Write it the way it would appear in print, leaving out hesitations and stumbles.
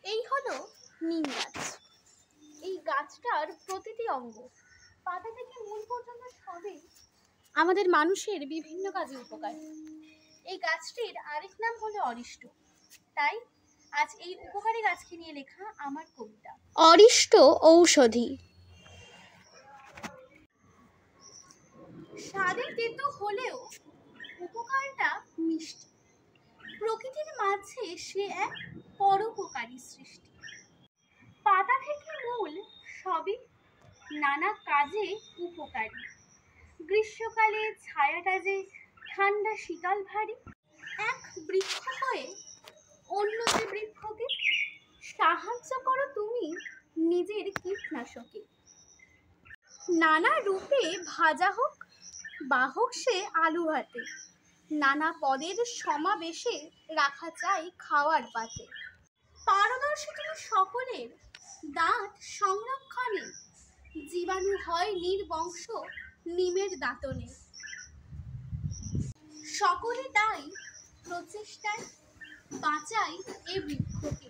এই হলো নিম গাছ। এই গাছটার প্রতিটি অঙ্গ, পাতা থেকে মূল পর্যন্ত সবই আমাদের মানুষের বিভিন্ন কাজে উপকার। এই গাছটির আরেক নাম হলো অরিষ্ট। তাই আজ এই উপকারী গাছকে নিয়ে লেখা আমার কবিতা অরিষ্ট ঔষধি। স্বাদে তেতো হলেও উপকারটা মিষ্টি। প্রকৃতির মাঝে সে এক পরোপকারী সৃষ্টি। পাতা থেকে মূল সবই নানা কাজে উপকারী। গ্রীষ্মকালে ছায়াটা যে ঠান্ডা শীতল ভারী। এক বৃক্ষ হয়ে অন্য যে বৃক্ষকে সাহায্য করো তুমি নিজের কীটনাশকে। নানা রূপে ভাজা হোক বাহক সে আলু ভাতে, নানা পদের সমাবেশে রাখা চাই খাওয়ার পাতে। পারদর্শী তুমি সকলের দাঁত সংরক্ষণে, জীবাণু হয় নির্বংশ নিমের দাঁতনে। সকলে তাই প্রচেষ্টায় বাঁচাই এ বৃক্ষকে।